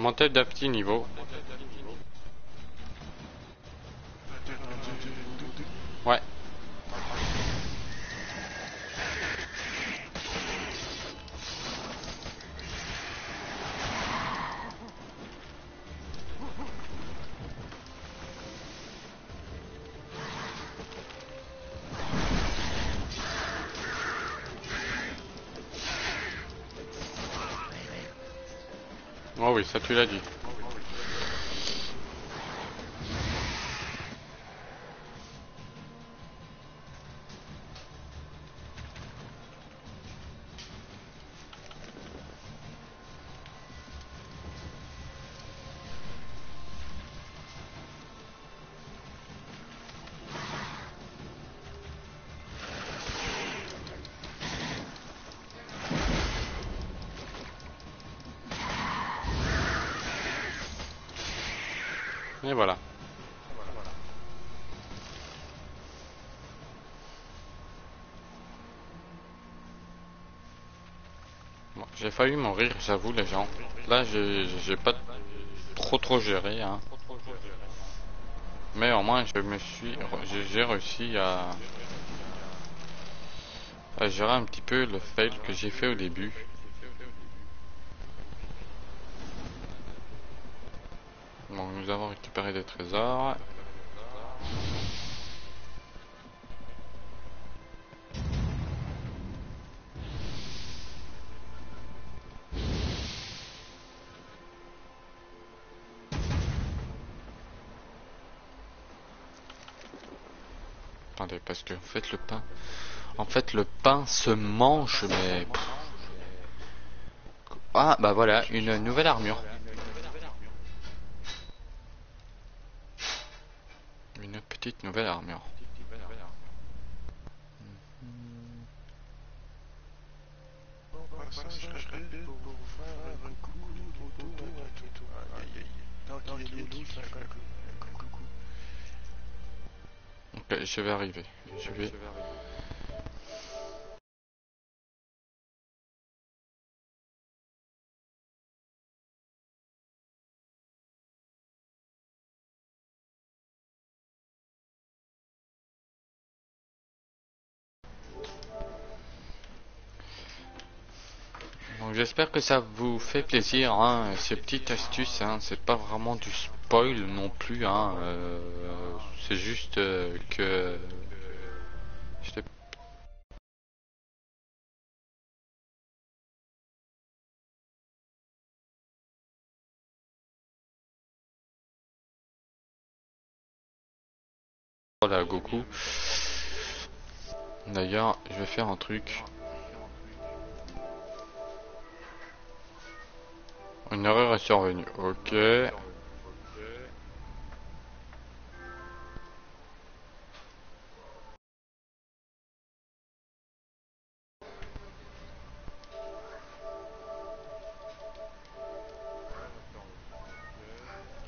Monter d'un petit niveau. Ouais. Oh oui, ça tu l'as dit. Et voilà. Bon, j'ai failli mourir, j'avoue les gens. Là, j'ai pas trop géré, hein. Mais au moins, j'ai réussi à gérer un petit peu le fail que j'ai fait au début. Donc, nous avons récupéré des trésors. Attendez, parce que en fait, le pain se mange, mais ah, bah voilà, une nouvelle armure. Une petite nouvelle armure. Ok, je vais arriver. Je vais... Donc j'espère que ça vous fait plaisir, hein, ces petites astuces, hein, c'est pas vraiment du spoil non plus, hein, c'est juste que... j'étais- Voilà, Goku. D'ailleurs, je vais faire un truc. Une erreur est survenue, ok.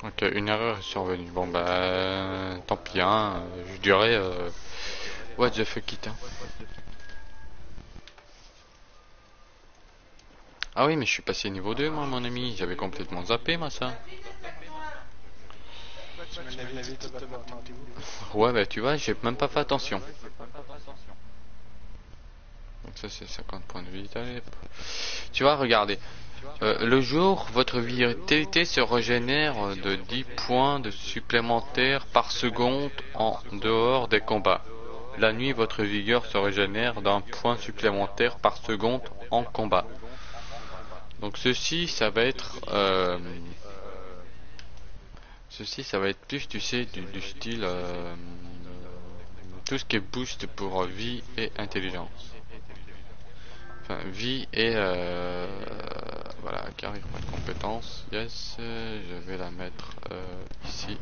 Ok, une erreur est survenue. Bon bah, tant pis, hein, je dirais... what the fuck it, hein. Ah oui, mais je suis passé niveau 2, moi, mon ami. J'avais complètement zappé, moi, ça. Ouais, bah, tu vois, j'ai même pas fait attention. Donc ça, c'est 50 points de vitalité. Tu vois, regardez. Le jour, votre vitalité se régénère de 10 points de supplémentaires par seconde en dehors des combats. La nuit, votre vigueur se régénère d'un point supplémentaire par seconde en combat. Donc ceci, ça va être... ceci, ça va être plus, tu sais, du style... tout ce qui est boost pour vie et intelligence. Enfin, vie et... voilà, carrière pas de compétences. Yes, je vais la mettre ici.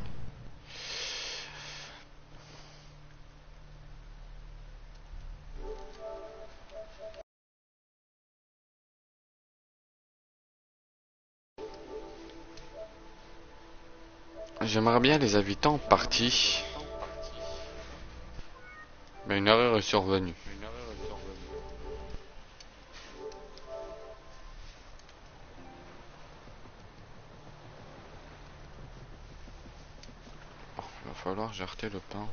J'aimerais bien les habitants partis. Mais une erreur est survenue. falloir jarter le pain.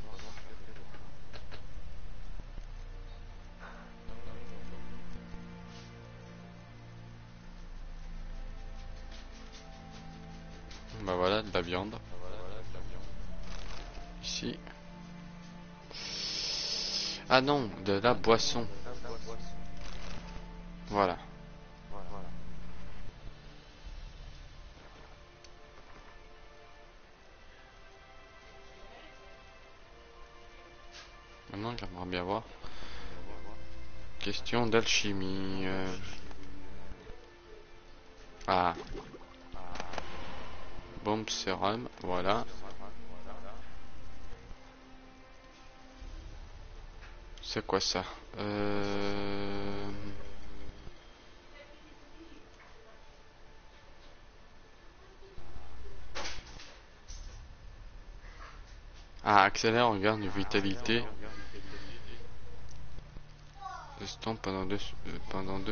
Bah voilà, de la viande. Ici. Ah non, de la boisson. Voilà. Maintenant, j'aimerais bien voir. Question d'alchimie. Ah. Bombe sérum, voilà. C'est quoi ça? Ah, accélère en gain de vitalité. Restant pendant 2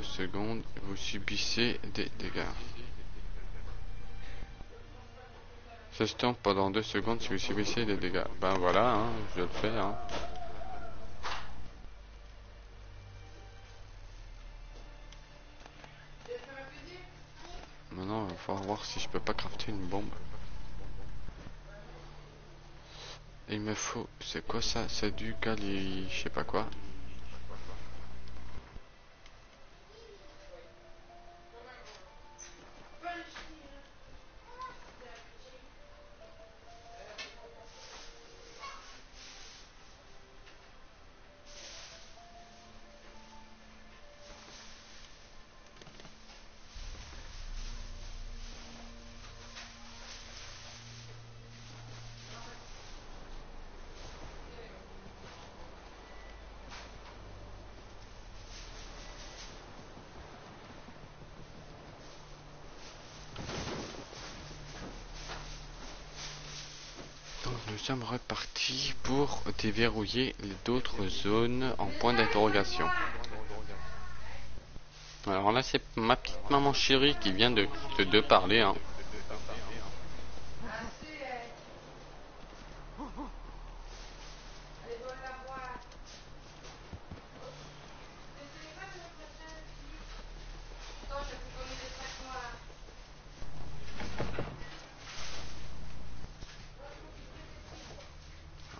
secondes, vous subissez des dégâts. Ce stomp pendant 2 secondes si vous subissez des dégâts. Ben voilà, hein, je le fais. Hein. Maintenant, il va falloir voir si je peux pas crafter une bombe. Il me faut... C'est quoi ça? C'est du gali... Je sais pas quoi. Nous sommes repartis pour déverrouiller d'autres zones en point d'interrogation. Alors là, c'est ma petite maman chérie qui vient de parler. Hein.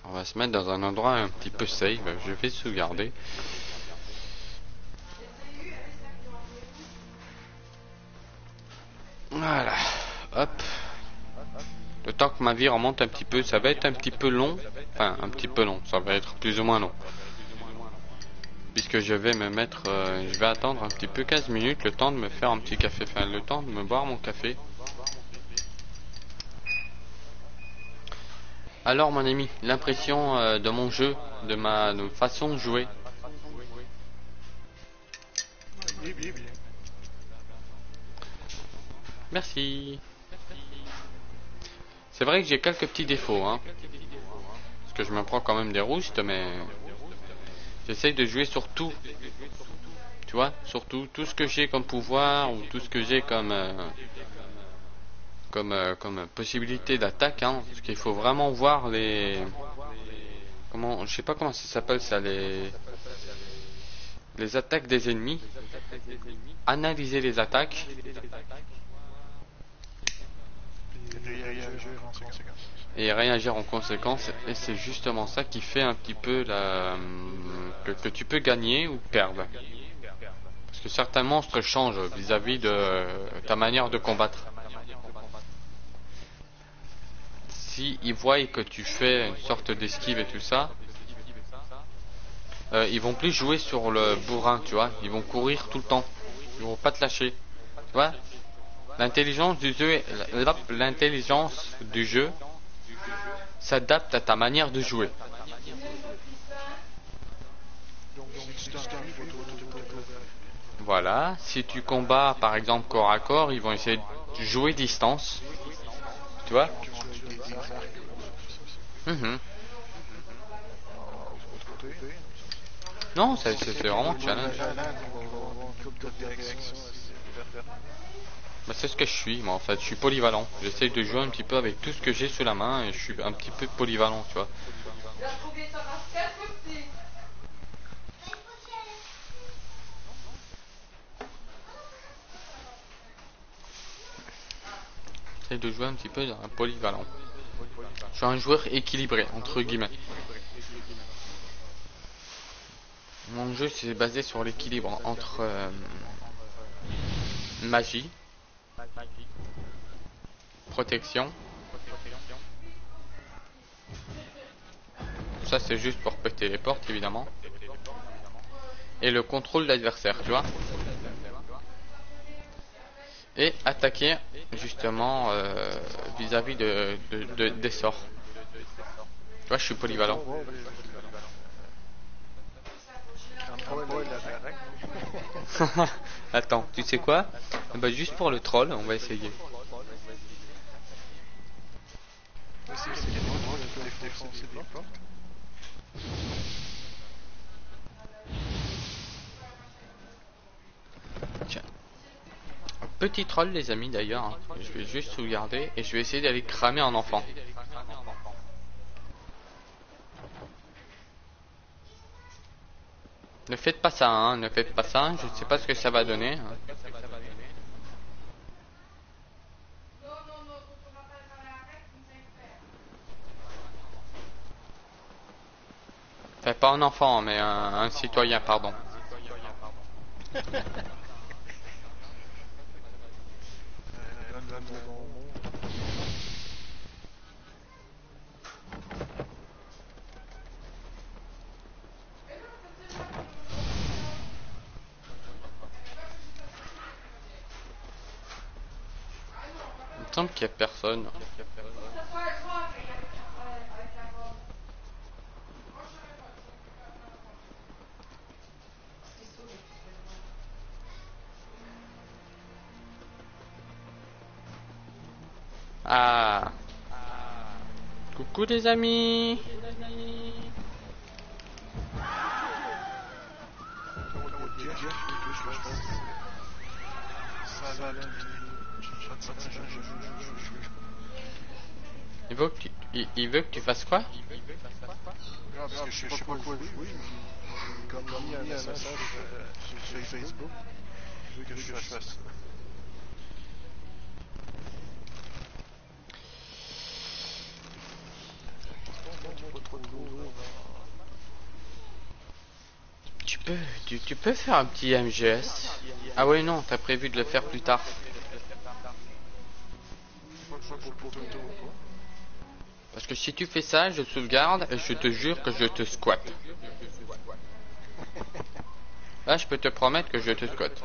On va se mettre dans un endroit un petit peu safe. Je vais sauvegarder. Voilà. Hop. Le temps que ma vie remonte un petit peu, ça va être un petit peu long. Enfin, un petit peu long. Ça va être plus ou moins long. Puisque je vais me mettre... je vais attendre un petit peu 15 minutes. Le temps de me faire un petit café. Enfin, le temps de me boire mon café. Alors mon ami, l'impression de mon jeu, de ma façon de jouer. Merci. C'est vrai que j'ai quelques petits défauts, hein. Parce que je me prends quand même des roustes, mais j'essaye de jouer sur tout. Tu vois, sur tout ce que j'ai comme pouvoir ou tout ce que j'ai comme comme possibilité d'attaque, hein. Parce qu'il faut vraiment voir les... Comment, je sais pas comment ça s'appelle ça, les attaques des ennemis. Analyser les attaques. Et réagir en conséquence, et c'est justement ça qui fait un petit peu que tu peux gagner ou perdre. Parce que certains monstres changent vis-à-vis de ta manière de combattre. Si ils voient que tu fais une sorte d'esquive et tout ça, ils vont plus jouer sur le bourrin, tu vois. Ils vont courir tout le temps. Ils vont pas te lâcher. Tu vois, l'intelligence du jeu s'adapte à ta manière de jouer. Voilà, si tu combats par exemple corps à corps, ils vont essayer de jouer distance. Tu vois? Non, c'est vraiment challenge. Bah, c'est ce que je suis, moi en fait, je suis polyvalent. J'essaye de jouer un petit peu avec tout ce que j'ai sous la main et je suis un petit peu polyvalent, tu vois. J'essaye de jouer un petit peu dans un polyvalent. Je suis un joueur équilibré, entre guillemets. Mon jeu c'est basé sur l'équilibre entre magie, protection. Ça c'est juste pour péter les portes évidemment. Et le contrôle de l'adversaire, tu vois. Et attaquer justement vis-à-vis des sorts. Tu vois, je suis polyvalent. Attends, tu sais quoi? Bah, juste pour le troll, on va essayer. Tiens. Petit troll les amis d'ailleurs, hein. Je vais juste regarder et je vais essayer d'aller cramer un enfant. Ne faites pas ça, hein, ne faites pas ça, je ne sais pas ce que ça va donner. Hein. Enfin, pas un enfant, mais un citoyen, pardon. Il me semble qu'il n'y a personne. Ah, coucou les amis. Il veut que tu fasses quoi? Parce que je sais pas quoi jouer. Comme il y a un message sur Facebook, je veux que je fasse ça. Tu peux faire un petit MGS. Ah ouais non, t'as prévu de le faire plus tard. Parce que si tu fais ça, je sauvegarde et je te jure que je te squatte. Là, je peux te promettre que je te squatte.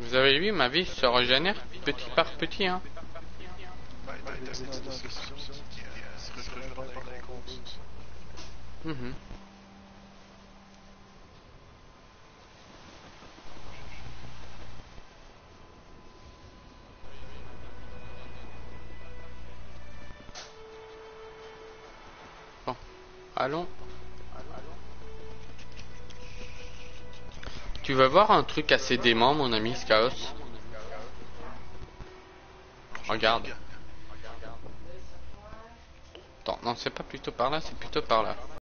Vous avez vu, ma vie se régénère petit par petit, hein. Mhm. Bon, allons. Tu vas voir un truc assez dément, mon ami Skaos. Regarde. Attends, non, c'est pas plutôt par là, c'est plutôt par là.